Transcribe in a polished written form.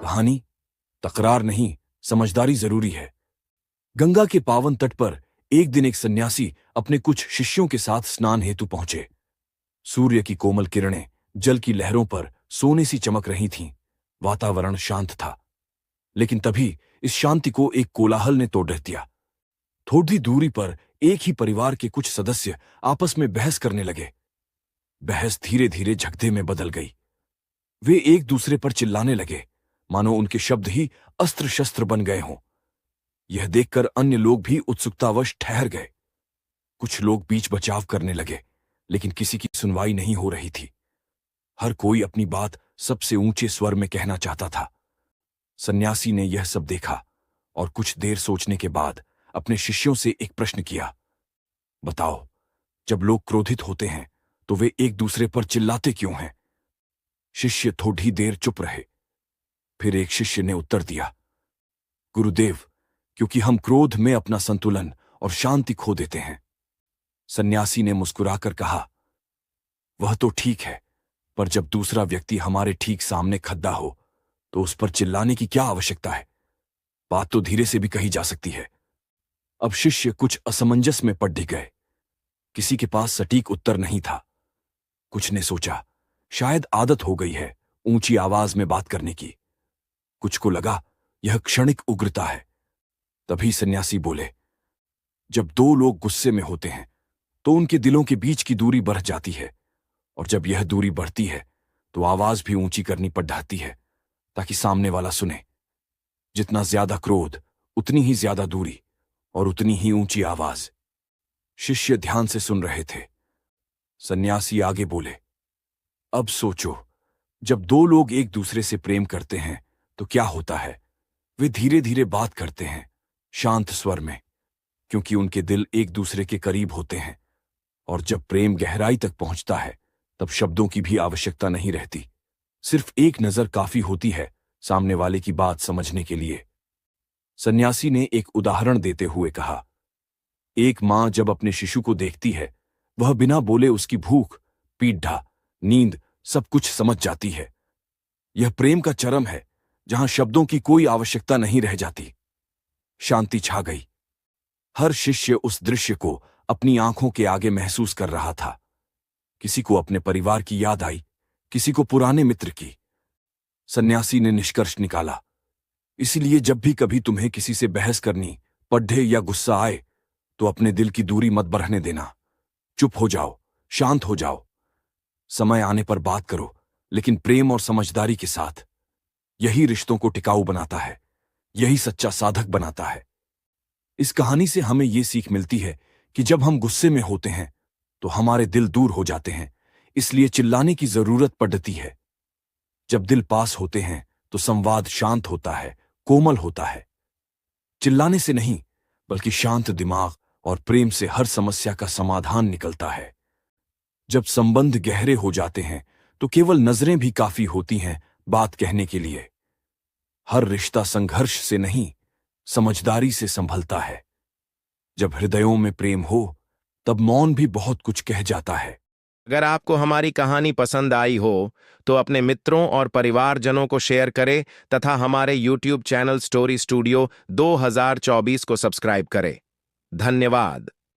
कहानी तकरार नहीं, समझदारी जरूरी है। गंगा के पावन तट पर एक दिन एक सन्यासी अपने कुछ शिष्यों के साथ स्नान हेतु पहुंचे। सूर्य की कोमल किरणें जल की लहरों पर सोने सी चमक रही थीं। वातावरण शांत था, लेकिन तभी इस शांति को एक कोलाहल ने तोड़ दिया। थोड़ी दूरी पर एक ही परिवार के कुछ सदस्य आपस में बहस करने लगे। बहस धीरे धीरे झगड़े में बदल गई। वे एक दूसरे पर चिल्लाने लगे, मानो उनके शब्द ही अस्त्र शस्त्र बन गए हों। यह देखकर अन्य लोग भी उत्सुकतावश ठहर गए। कुछ लोग बीच बचाव करने लगे, लेकिन किसी की सुनवाई नहीं हो रही थी। हर कोई अपनी बात सबसे ऊंचे स्वर में कहना चाहता था। सन्यासी ने यह सब देखा और कुछ देर सोचने के बाद अपने शिष्यों से एक प्रश्न किया। बताओ, जब लोग क्रोधित होते हैं तो वे एक दूसरे पर चिल्लाते क्यों हैं? शिष्य थोड़ी देर चुप रहे। फिर एक शिष्य ने उत्तर दिया, गुरुदेव, क्योंकि हम क्रोध में अपना संतुलन और शांति खो देते हैं। सन्यासी ने मुस्कुराकर कहा, वह तो ठीक है, पर जब दूसरा व्यक्ति हमारे ठीक सामने खड़ा हो तो उस पर चिल्लाने की क्या आवश्यकता है? बात तो धीरे से भी कही जा सकती है। अब शिष्य कुछ असमंजस में पड़ गए। किसी के पास सटीक उत्तर नहीं था। कुछ ने सोचा, शायद आदत हो गई है ऊंची आवाज में बात करने की। कुछ को लगा यह क्षणिक उग्रता है। तभी सन्यासी बोले, जब दो लोग गुस्से में होते हैं तो उनके दिलों के बीच की दूरी बढ़ जाती है, और जब यह दूरी बढ़ती है तो आवाज भी ऊंची करनी पड़ जाती है ताकि सामने वाला सुने। जितना ज्यादा क्रोध, उतनी ही ज्यादा दूरी और उतनी ही ऊंची आवाज। शिष्य ध्यान से सुन रहे थे। सन्यासी आगे बोले, अब सोचो, जब दो लोग एक दूसरे से प्रेम करते हैं तो क्या होता है? वे धीरे धीरे बात करते हैं, शांत स्वर में, क्योंकि उनके दिल एक दूसरे के करीब होते हैं। और जब प्रेम गहराई तक पहुंचता है तब शब्दों की भी आवश्यकता नहीं रहती। सिर्फ एक नजर काफी होती है सामने वाले की बात समझने के लिए। सन्यासी ने एक उदाहरण देते हुए कहा, एक मां जब अपने शिशु को देखती है, वह बिना बोले उसकी भूख, पीड़ा, नींद सब कुछ समझ जाती है। यह प्रेम का चरम है, जहां शब्दों की कोई आवश्यकता नहीं रह जाती। शांति छा गई। हर शिष्य उस दृश्य को अपनी आंखों के आगे महसूस कर रहा था। किसी को अपने परिवार की याद आई, किसी को पुराने मित्र की। सन्यासी ने निष्कर्ष निकाला, इसलिए जब भी कभी तुम्हें किसी से बहस करनी पड़े या गुस्सा आए तो अपने दिल की दूरी मत बढ़ने देना। चुप हो जाओ, शांत हो जाओ। समय आने पर बात करो, लेकिन प्रेम और समझदारी के साथ। यही रिश्तों को टिकाऊ बनाता है, यही सच्चा साधक बनाता है। इस कहानी से हमें यह सीख मिलती है कि जब हम गुस्से में होते हैं तो हमारे दिल दूर हो जाते हैं, इसलिए चिल्लाने की जरूरत पड़ती है। जब दिल पास होते हैं तो संवाद शांत होता है, कोमल होता है। चिल्लाने से नहीं, बल्कि शांत दिमाग और प्रेम से हर समस्या का समाधान निकलता है। जब संबंध गहरे हो जाते हैं तो केवल नजरें भी काफी होती हैं बात कहने के लिए। हर रिश्ता संघर्ष से नहीं, समझदारी से संभलता है। जब हृदयों में प्रेम हो तब मौन भी बहुत कुछ कह जाता है। अगर आपको हमारी कहानी पसंद आई हो तो अपने मित्रों और परिवारजनों को शेयर करें तथा हमारे YouTube चैनल स्टोरी स्टूडियो 2024 को सब्सक्राइब करें। धन्यवाद।